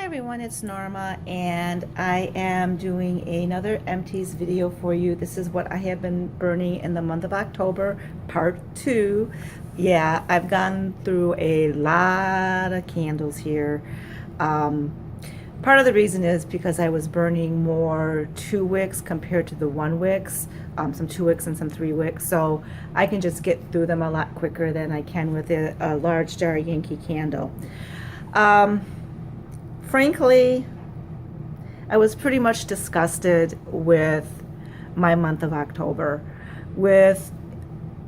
everyone, it's Norma and I am doing another Empties video for you. This is what I have been burning in the month of October, part 2. Yeah, I've gone through a lot of candles here. Part of the reason is because I was burning more 2 wicks compared to the 1 wicks, some 2 wicks and some 3 wicks, so I can just get through them a lot quicker than I can with a large jar Yankee candle. Frankly, I was pretty much disgusted with my month of October. With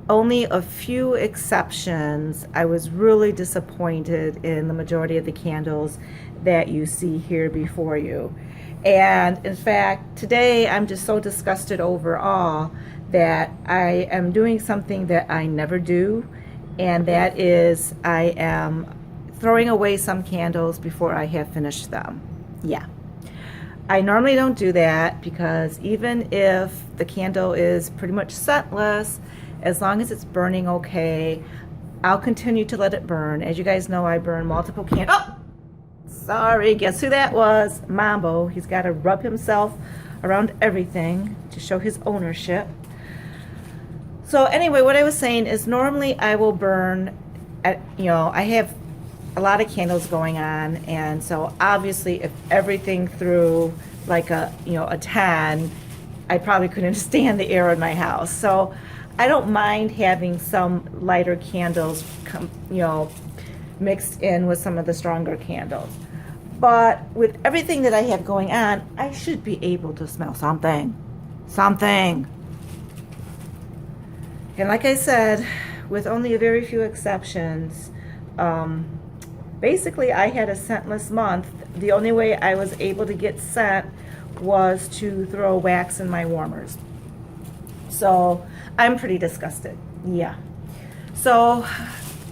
only a few exceptions, I was really disappointed in the majority of the candles that you see here before you. And in fact, today I'm just so disgusted overall that I am doing something that I never do, and that is I am throwing away some candles before I have finished them. Yeah. I normally don't do that because even if the candle is pretty much scentless, as long as it's burning okay, I'll continue to let it burn. As you guys know, I burn multiple candles. Oh! Sorry, guess who that was? Mambo. He's got to rub himself around everything to show his ownership. So anyway, what I was saying is normally I will burn at, I have a lot of candles going on, and so obviously if everything threw like a 10, I probably couldn't stand the air in my house. So I don't mind having some lighter candles mixed in with some of the stronger candles. But with everything that I have going on, I should be able to smell something. And like I said, with only a very few exceptions, basically I had a scentless month. The only way I was able to get scent was to throw wax in my warmers. So I'm pretty disgusted. Yeah. So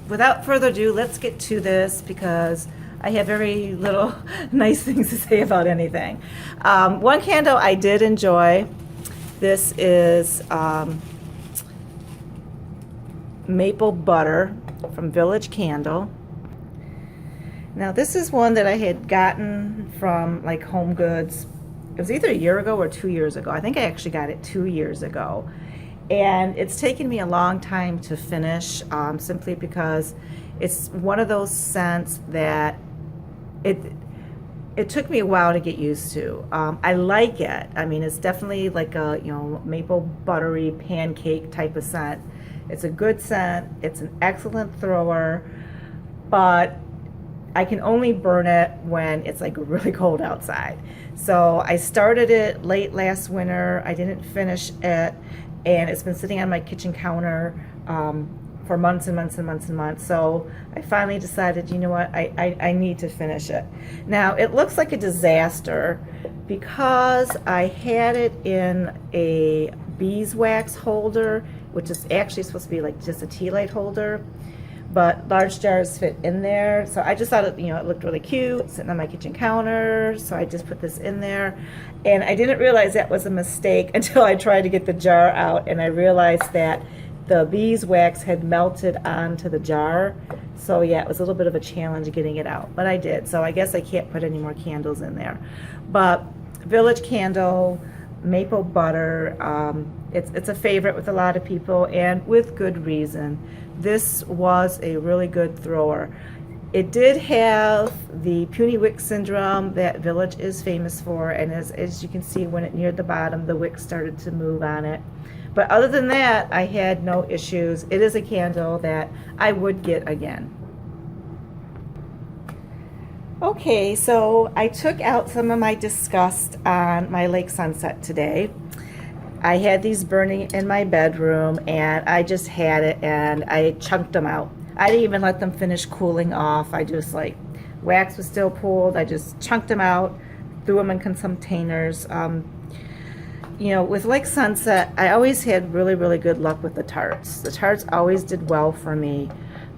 without further ado, let's get to this because I have very little nice things to say about anything. One candle I did enjoy. This is Maple Butter from Village Candle. Now this is one that I had gotten from like Home Goods. It was either a year ago or 2 years ago. I think I actually got it 2 years ago. And it's taken me a long time to finish, simply because it's one of those scents that it took me a while to get used to. I like it. I mean, it's definitely like a maple buttery pancake type of scent. It's a good scent. It's an excellent thrower, but I can only burn it when it's like really cold outside. So I started it late last winter. I didn't finish it, and it's been sitting on my kitchen counter for months and months and months and months. So I finally decided, you know what, I need to finish it. Now it looks like a disaster because I had it in a beeswax holder, which is actually supposed to be like just a tea light holder, but large jars fit in there. So I just thought it, it looked really cute sitting on my kitchen counter. So I just put this in there, and I didn't realize that was a mistake until I tried to get the jar out, and I realized that the beeswax had melted onto the jar. So yeah, it was a little bit of a challenge getting it out, but I did. So I guess I can't put any more candles in there. But Village Candle, Maple Butter, it's a favorite with a lot of people, and with good reason. This was a really good thrower. It did have the puny wick syndrome that Village is famous for, and as you can see, when it neared the bottom, the wick started to move on it. But other than that, I had no issues. It is a candle that I would get again. Okay, so I took out some of my disgust on my lake sunset today. I had these burning in my bedroom, and I just had it, and I chunked them out. I didn't even let them finish cooling off. I just wax was still pulled. I just chunked them out, threw them in some containers. With Lake Sunset, I always had really, really good luck with the tarts. The tarts always did well for me,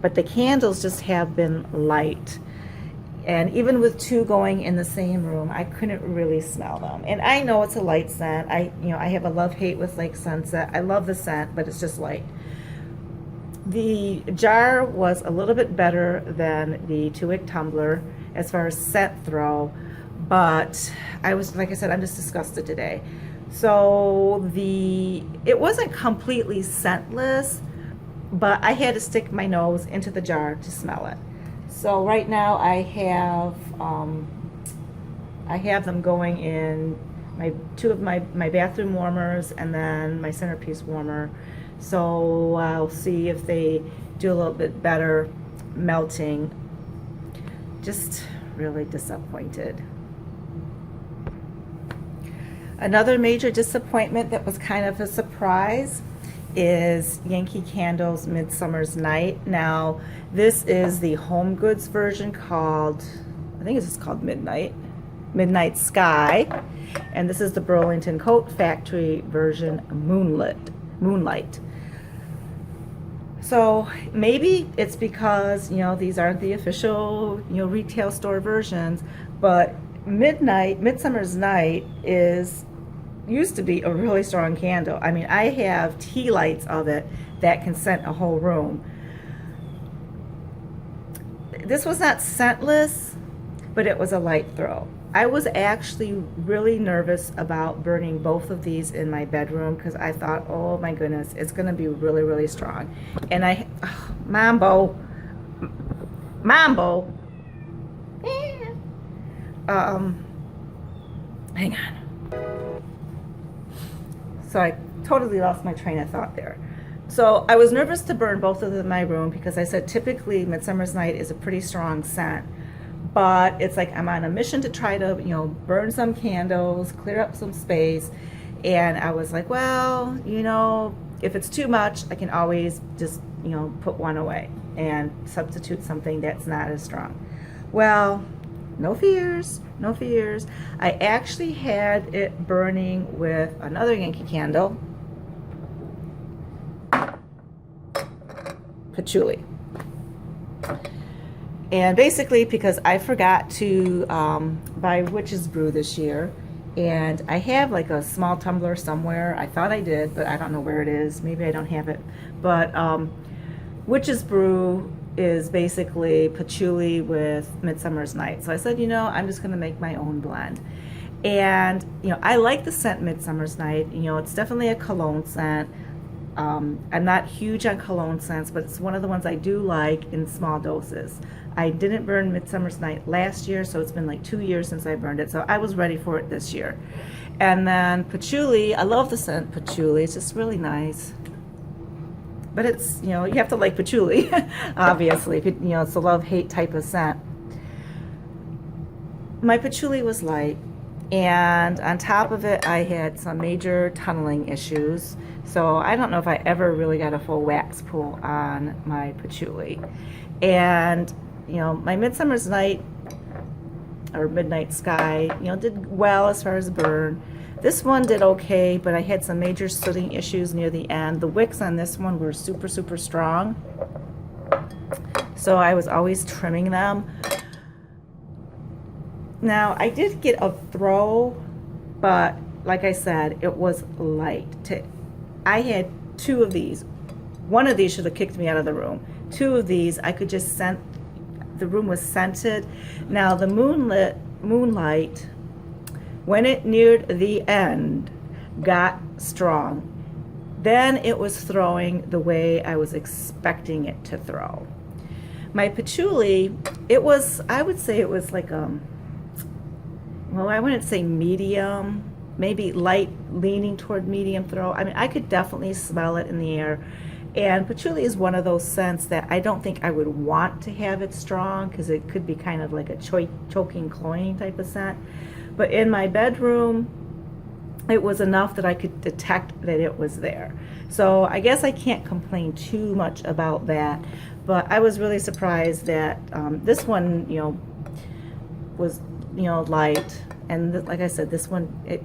but the candles just have been light. And even with 2 going in the same room, I couldn't really smell them. And I know it's a light scent. I have a love-hate with Lake Sunset. I love the scent, but it's just light. The jar was a little bit better than the 2-wick tumbler as far as scent throw, but like I said, I'm just disgusted today. So it wasn't completely scentless, but I had to stick my nose into the jar to smell it. So right now I have them going in two of my bathroom warmers and then my centerpiece warmer. So I'll see if they do a little bit better melting. Just really disappointed. Another major disappointment that was kind of a surprise is Yankee Candles Midsummer's Night. Now, this is the home goods version called, I think it's just called Midnight Sky. And this is the Burlington Coat Factory version, Moonlight. So maybe it's because, these aren't the official, retail store versions, but Midsummer's Night used to be a really strong candle. I mean, I have tea lights of it that can scent a whole room. This was not scentless, but it was a light throw. I was actually really nervous about burning both of these in my bedroom because I thought, oh my goodness, it's going to be really, really strong. And Mambo. Hang on. So I totally lost my train of thought there. So I was nervous to burn both of them in my room because I said typically Midsummer's Night is a pretty strong scent. But it's like I'm on a mission to try to, burn some candles, clear up some space. And I was like, well, if it's too much, I can always just, put one away and substitute something that's not as strong. Well, no fears. I actually had it burning with another Yankee candle, Patchouli. And basically because I forgot to buy Witch's Brew this year, and I have like a small tumbler somewhere. I thought I did, but I don't know where it is. Maybe I don't have it. But Witch's Brew is basically patchouli with Midsummer's Night. So I said, I'm just going to make my own blend. And, I like the scent Midsummer's Night. It's definitely a cologne scent. I'm not huge on cologne scents, but it's one of the ones I do like in small doses. I didn't burn Midsummer's Night last year, so it's been like 2 years since I burned it. So I was ready for it this year. And then patchouli, I love the scent patchouli. It's just really nice. But it's, you have to like patchouli, obviously. It's a love-hate type of scent. My patchouli was light, and on top of it, I had some major tunneling issues. So I don't know if I ever really got a full wax pull on my patchouli. And, my Midsummer's Night, or Midnight Sky, did well as far as burn. This one did okay, but I had some major sooting issues near the end. The wicks on this one were super, super strong. So I was always trimming them. Now, I did get a throw, but like I said, it was light. I had 2 of these. One of these should have kicked me out of the room. 2 of these, I could just scent, the room was scented. Now, the Moonlight, when it neared the end, got strong. Then it was throwing the way I was expecting it to throw. My patchouli, I would say it was like well, I wouldn't say medium, maybe light leaning toward medium throw. I mean, I could definitely smell it in the air. And patchouli is one of those scents that I don't think I would want to have it strong because it could be kind of like a choking, cloying type of scent. But in my bedroom, it was enough that I could detect that it was there. So I guess I can't complain too much about that. But I was really surprised that this one, was, light. And like I said, this one, it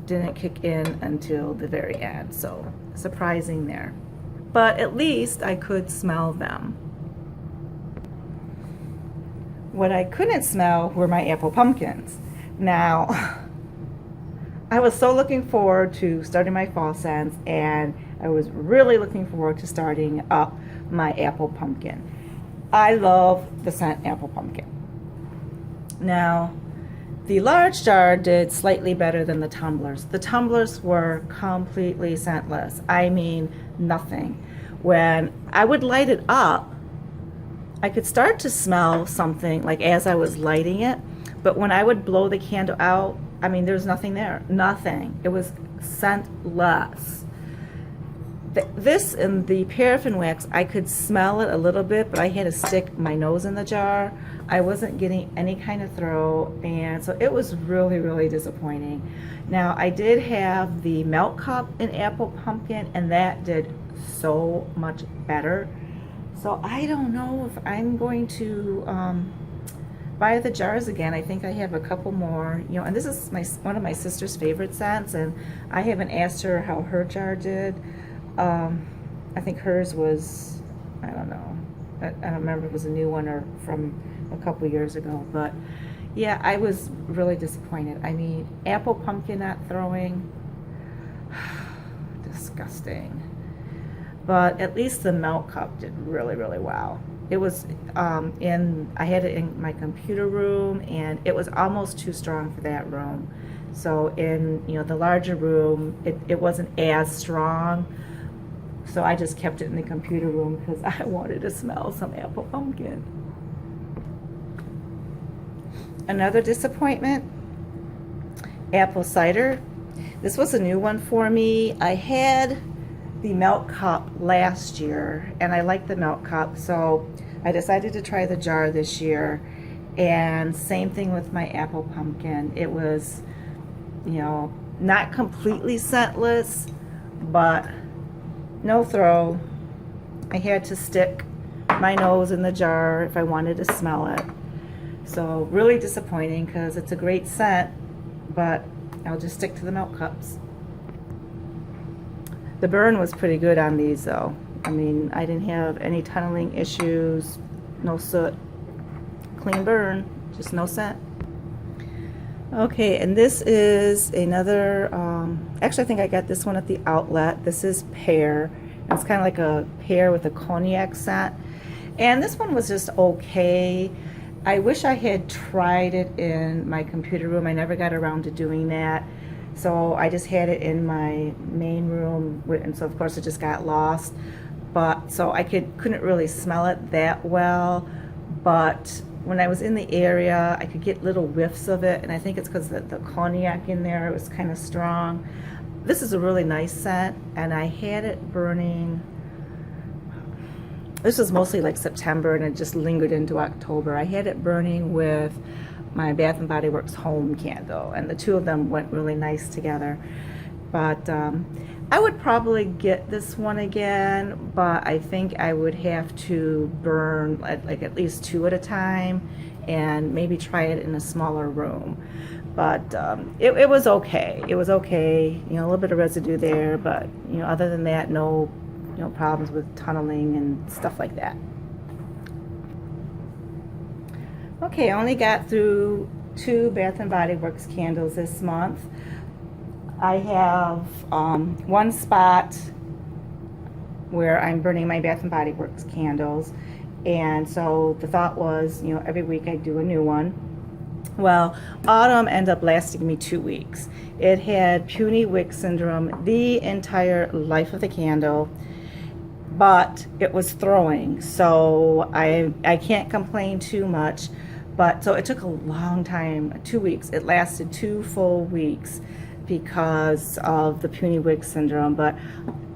didn't kick in until the very end. So surprising there. But at least I could smell them. What I couldn't smell were my apple pumpkins. Now, I was so looking forward to starting my fall scents, and I was really looking forward to starting up my apple pumpkin. I love the scent apple pumpkin. Now, the large jar did slightly better than the tumblers. The tumblers were completely scentless. I mean, nothing. When I would light it up, I could start to smell something like as I was lighting it, but when I would blow the candle out, I mean, there's nothing there. Nothing. It was scentless. This and the paraffin wax, I could smell it a little bit, but I had to stick my nose in the jar. I wasn't getting any kind of throw, and so it was really, really disappointing. Now, I did have the melt cup in apple pumpkin, and that did so much better. So I don't know if I'm going to buy the jars again. I think I have a couple more, you know, and this is one of my sister's favorite scents, and I haven't asked her how her jar did. I think hers was, I don't know, I don't remember if it was a new one or from a couple years ago, but yeah, I was really disappointed. I mean, apple pumpkin not throwing, disgusting. But at least the melt cup did really, really well. It was I had it in my computer room, and it was almost too strong for that room. So in, you know, the larger room, it wasn't as strong. So I just kept it in the computer room because I wanted to smell some apple pumpkin. Another disappointment, apple cider. This was a new one for me. I had the melt cup last year, and I liked the melt cup, so I decided to try the jar this year. And same thing with my apple pumpkin. It was, you know, not completely scentless, but no throw. I had to stick my nose in the jar if I wanted to smell it. So really disappointing because it's a great scent, but I'll just stick to the melt cups. The burn was pretty good on these though. I mean, I didn't have any tunneling issues, no soot, clean burn, just no scent. Okay, and this is another, actually I think I got this one at the outlet. This is Pear. It's kind of like a pear with a cognac scent. And this one was just okay. I wish I had tried it in my computer room. I never got around to doing that. So I just had it in my main room, and so of course it just got lost. But so I couldn't really smell it that well. But when I was in the area, I could get little whiffs of it, and I think it's because the cognac in there was kind of strong. This is a really nice scent, and I had it burning. This was mostly like September, and it just lingered into October. I had it burning with my Bath and Body Works home candle, and the two of them went really nice together. But I would probably get this one again, but I think I would have to burn like at least two at a time and maybe try it in a smaller room. But it was okay. It was okay, you know, a little bit of residue there, but you know, other than that, no problems with tunneling and stuff like that. Okay, I only got through 2 Bath and Body Works candles this month. I have one spot where I'm burning my Bath and Body Works candles, and so the thought was, you know, every week I do a new one. Well, autumn ended up lasting me 2 weeks. It had puny wick syndrome the entire life of the candle, but it was throwing, so I can't complain too much. But so it took a long time, 2 weeks. It lasted 2 full weeks because of the puny wick syndrome. But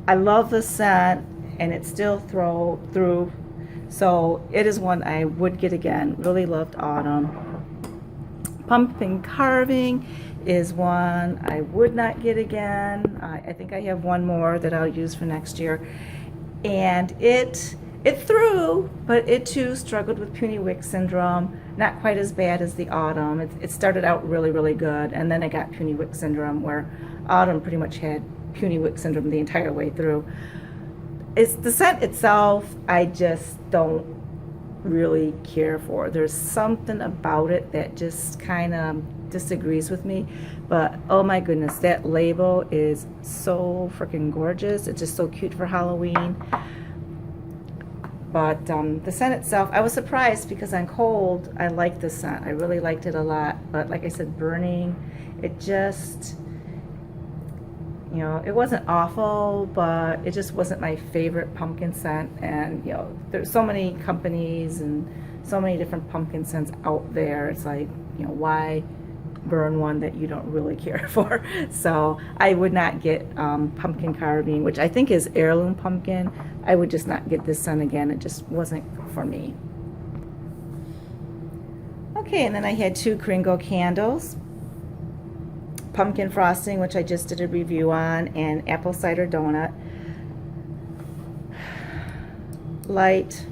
I love the scent, and it still through. So it is one I would get again. Really loved autumn. Pumpkin carving is one I would not get again. I think I have one more that I'll use for next year. And it threw, but it too struggled with puny wick syndrome. Not quite as bad as the autumn. It started out really, really good, and then it got puny wick syndrome, where autumn pretty much had puny wick syndrome the entire way through. It's the scent itself, I just don't really care for. There's something about it that just kind of disagrees with me. But oh my goodness, that label is so freaking gorgeous. It's just so cute for Halloween. But the scent itself, I was surprised because on cold, I liked the scent. I really liked it a lot. But like I said, burning, it just, you know, it wasn't awful, but it just wasn't my favorite pumpkin scent. And, you know, there's so many companies and so many different pumpkin scents out there. It's like, you know, why burn one that you don't really care for? So I would not get pumpkin carving, which I think is heirloom pumpkin. I would just not get this scent again. It just wasn't for me. Okay, and then I had 2 Kringle candles. Pumpkin frosting, which I just did a review on, and apple cider donut. Light.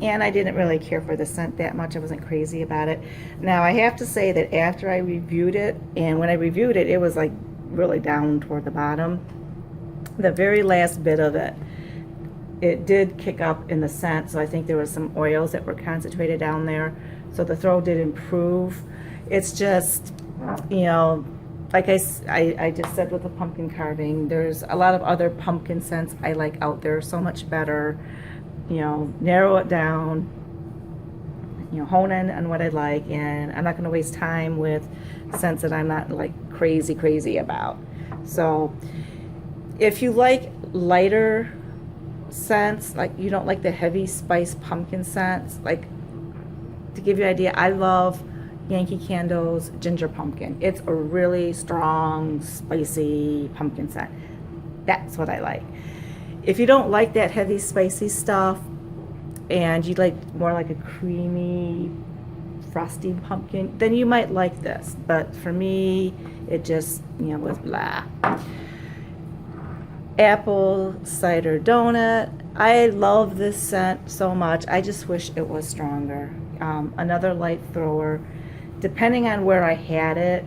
And I didn't really care for the scent that much. I wasn't crazy about it. Now, I have to say that after I reviewed it, and when I reviewed it, it was like really down toward the bottom. The very last bit of it, it did kick up in the scent, so I think there was some oils that were concentrated down there. So the throw did improve. It's just, you know, like I just said with the pumpkin carving, there's a lot of other pumpkin scents I like out there so much better. You know, narrow it down, you know, hone in on what I like, and I'm not going to waste time with scents that I'm not like crazy about. So if you like lighter scents, like you don't like the heavy spice pumpkin scents, like to give you an idea, I love Yankee Candles Ginger Pumpkin. It's a really strong, spicy pumpkin scent. That's what I like. If you don't like that heavy, spicy stuff, and you like more like a creamy, frosty pumpkin, then you might like this. But for me, it just, you know, was blah. Apple cider donut. I love this scent so much. I just wish it was stronger. Another light thrower. Depending on where I had it,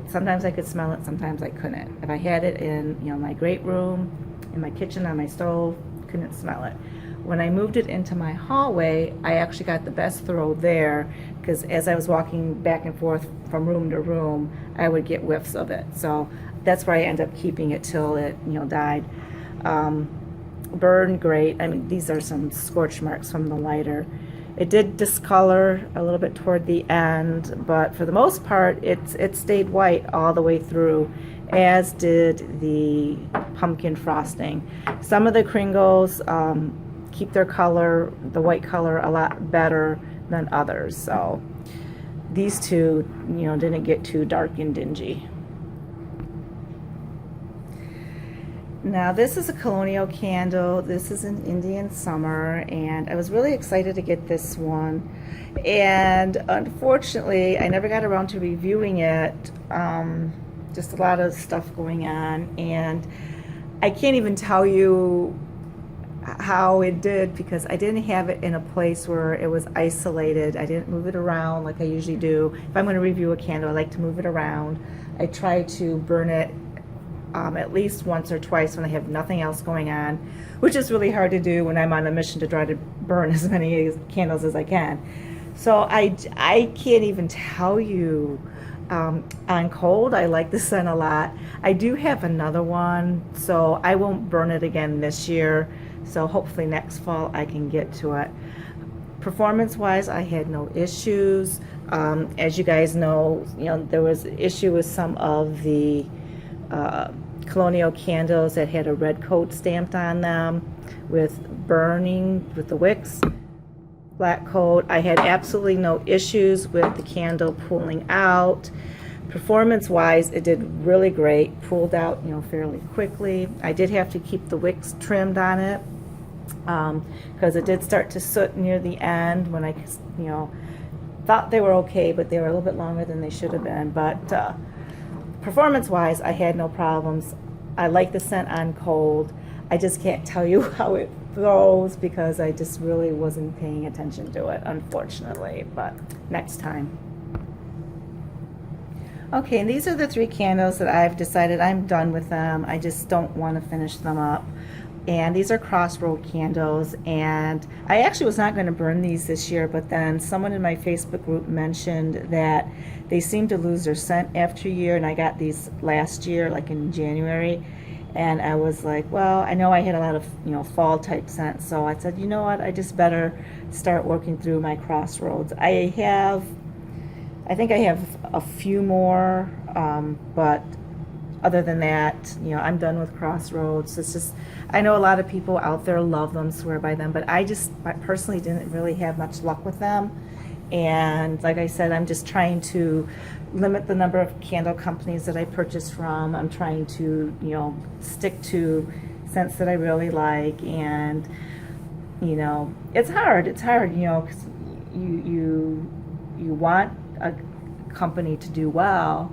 sometimes I could smell it, sometimes I couldn't. If I had it in, you know, my great room, in my kitchen, on my stove, couldn't smell it. When I moved it into my hallway, I actually got the best throw there, because as I was walking back and forth from room to room, I would get whiffs of it. So that's where I ended up keeping it till it, you know, died. Burned great. I mean, these are some scorch marks from the lighter. It did discolor a little bit toward the end, but for the most part, it stayed white all the way through, as did the pumpkin frosting. Some of the Kringles keep their color, the white color, a lot better than others. So these two, you know, didn't get too dark and dingy. Now this is a Colonial Candle. This is an Indian Summer, and I was really excited to get this one. And unfortunately, I never got around to reviewing it. Just a lot of stuff going on, and I can't even tell you how it did, because I didn't have it in a place where it was isolated. I didn't move it around like I usually do. If I'm going to review a candle, I like to move it around. I try to burn it at least once or twice when I have nothing else going on, which is really hard to do when I'm on a mission to try to burn as many candles as I can. So I can't even tell you. On cold, I like the scent a lot. I do have another one, so I won't burn it again this year. So hopefully next fall I can get to it. Performance-wise, I had no issues. As you guys know, there was an issue with some of the Colonial Candles that had a red coat stamped on them with burning with the wicks. Black coat. I had absolutely no issues with the candle pulling out. Performance-wise, it did really great. Pulled out, fairly quickly. I did have to keep the wicks trimmed on it because it did start to soot near the end when I, thought they were okay, but they were a little bit longer than they should have been. But performance-wise, I had no problems. I like the scent on cold. I just can't tell you how it throws because I just really wasn't paying attention to it, unfortunately, but next time. Okay, and these are the 3 candles that I've decided I'm done with them. I just don't want to finish them up. And these are Crossroads Candles, and I actually was not going to burn these this year, but then someone in my Facebook group mentioned that they seem to lose their scent after a year, and I got these last year, like in January. And I was like, well, I know I had a lot of, fall type scents. So I said, you know what, I just better start working through my Crossroads. I think I have a few more, but other than that, I'm done with Crossroads. It's just, I know a lot of people out there love them, swear by them, but I personally didn't really have much luck with them. And like I said, I'm just trying to limit the number of candle companies that I purchase from. I'm trying to, stick to scents that I really like. And, it's hard, because you want a company to do well,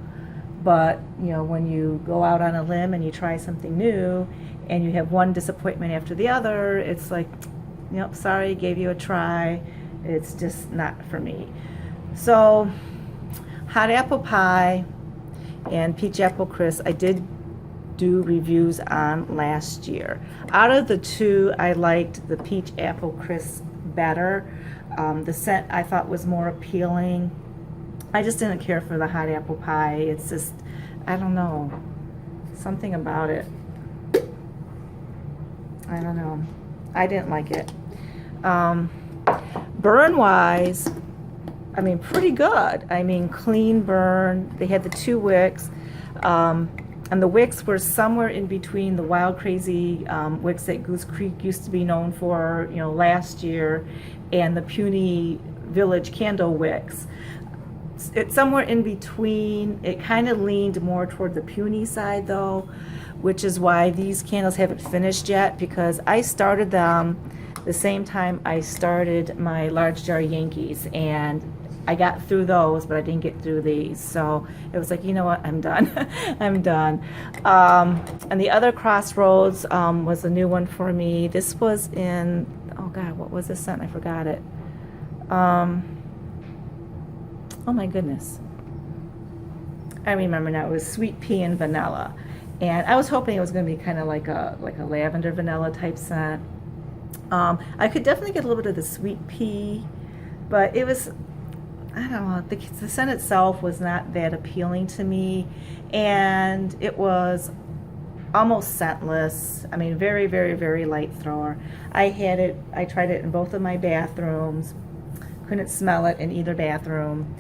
but when you go out on a limb and you try something new and you have one disappointment after the other, it's like, sorry, gave you a try, it's just not for me. So hot apple pie and peach apple crisp I did do reviews on last year. Out of the two, I liked the peach apple crisp better. The scent I thought was more appealing. I just didn't care for the hot apple pie. It's just, I don't know, something about it. I don't know. I didn't like it. Burn wise, I mean, pretty good. I mean, clean burn. They had the 2 wicks. And the wicks were somewhere in between the wild crazy wicks that Goose Creek used to be known for, last year, and the puny village candle wicks. It's somewhere in between. It kind of leaned more toward the puny side though, which is why these candles haven't finished yet, because I started them the same time I started my large jar Yankees, and I got through those, but I didn't get through these. So it was like, you know what, I'm done. I'm done. And the other Crossroads was a new one for me. This was in, oh God, what was this scent? I forgot it. Oh my goodness. I remember now. It was sweet pea and vanilla. And I was hoping it was going to be kind of like a lavender vanilla type scent. I could definitely get a little bit of the sweet pea, but it was, I don't know, the scent itself was not that appealing to me, and it was almost scentless. I mean, very, very, very light thrower. I tried it in both of my bathrooms, couldn't smell it in either bathroom,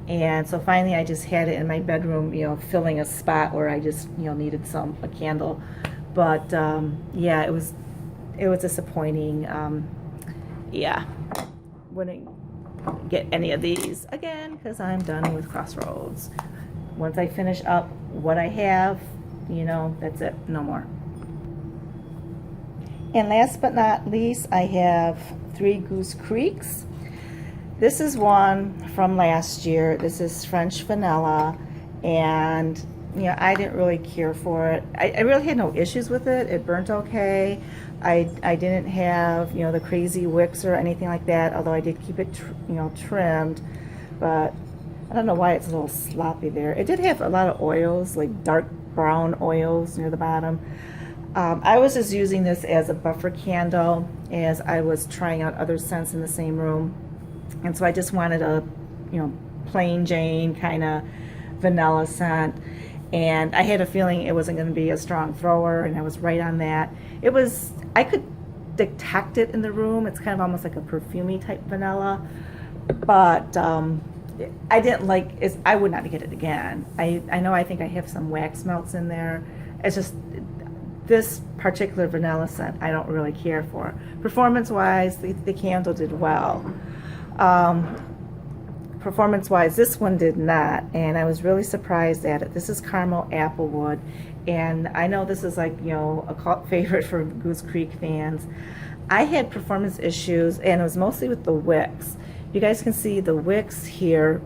and so finally I just had it in my bedroom, filling a spot where I just, needed a candle. But yeah, it was disappointing. Yeah, wouldn't get any of these again because I'm done with Crossroads. Once I finish up what I have, that's it, no more. And last but not least, I have 3 Goose Creeks. This is one from last year. This is French vanilla, and I didn't really care for it. I really had no issues with it. It burnt okay. I didn't have the crazy wicks or anything like that, although I did keep it trimmed. But I don't know why it's a little sloppy there. It did have a lot of oils, like dark brown oils near the bottom. I was just using this as a buffer candle as I was trying out other scents in the same room, and so I just wanted a plain Jane kind of vanilla scent. And I had a feeling it wasn't going to be a strong thrower, and I was right on that. I could detect it in the room. It's kind of almost like a perfumey type vanilla, but I didn't like it. I would not get it again. I know I think I have some wax melts in there. It's just this particular vanilla scent I don't really care for. Performance-wise, the candle did well. Performance-wise, this one did not, and I was really surprised at it. This is Caramel Applewood, and I know this is like, a cult favorite for Goose Creek fans. I had performance issues, and it was mostly with the wicks. You guys can see the wicks here.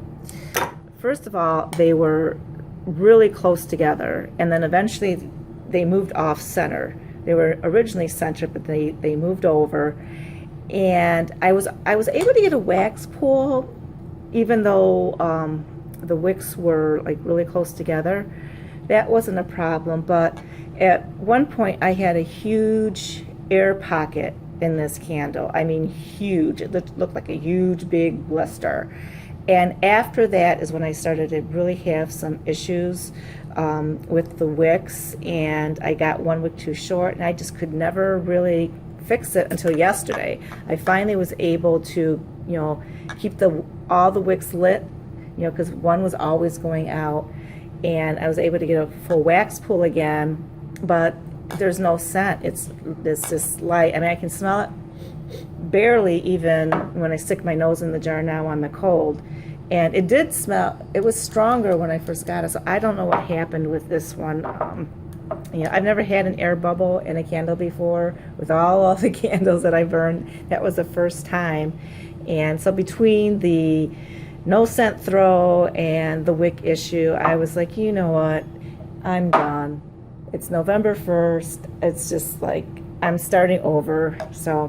First of all, they were really close together, and then eventually they moved off center. They were originally centered, but they moved over, and I was able to get a wax pull, even though the wicks were like really close together. That wasn't a problem, but at one point I had a huge air pocket in this candle. I mean, huge. It looked like a huge big blister, And after that is when I started to really have some issues with the wicks, and I got one wick too short, and I just could never really fix it until yesterday. I finally was able to, keep all the wicks lit, because one was always going out, and I was able to get a full wax pool again, but there's no scent. It's just light. I mean, I can smell it barely even when I stick my nose in the jar now on the cold. And it did smell, it was stronger when I first got it, so I don't know what happened with this one. I've never had an air bubble in a candle before. With all of the candles that I burned, that was the first time. And so between the no scent throw and the wick issue, I was like, you know what, I'm done. It's November 1st. It's just like, I'm starting over, so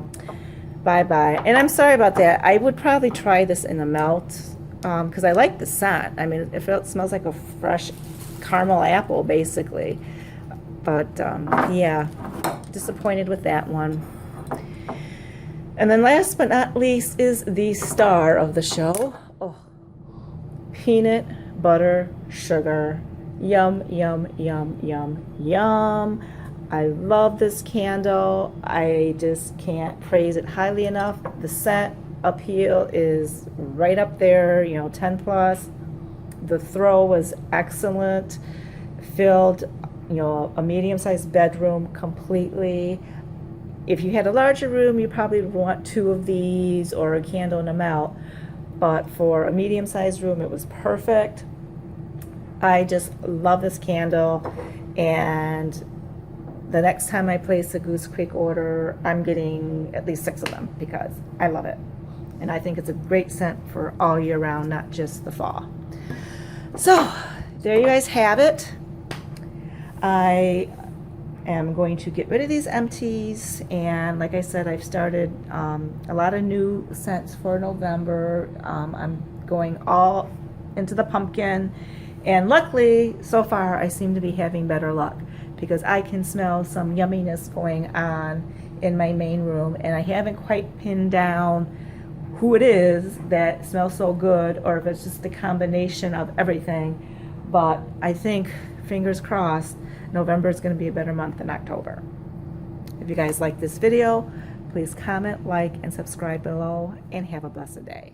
bye-bye. And I'm sorry about that. I would probably try this in a melt, because I like the scent. I mean, it smells like a fresh caramel apple, basically. But, yeah, disappointed with that one. And then last but not least is the star of the show. Oh, peanut butter sugar. Yum, yum, yum, yum, yum. I love this candle. I just can't praise it highly enough. The scent appeal is right up there, 10 plus. The throw was excellent. Filled, a medium-sized bedroom completely. If you had a larger room, you probably would want 2 of these or a candle and a melt. But for a medium-sized room, it was perfect. I just love this candle, and the next time I place a Goose Creek order, I'm getting at least 6 of them because I love it. And I think it's a great scent for all year round, not just the fall. So, there you guys have it. I am going to get rid of these empties, and like I said, I've started a lot of new scents for November. I'm going all into the pumpkin, and luckily, so far, I seem to be having better luck because I can smell some yumminess going on in my main room, and I haven't quite pinned down who it is that smells so good, or if it's just the combination of everything. But I think, fingers crossed, November is going to be a better month than October. If you guys like this video, please comment, like, and subscribe below, and have a blessed day.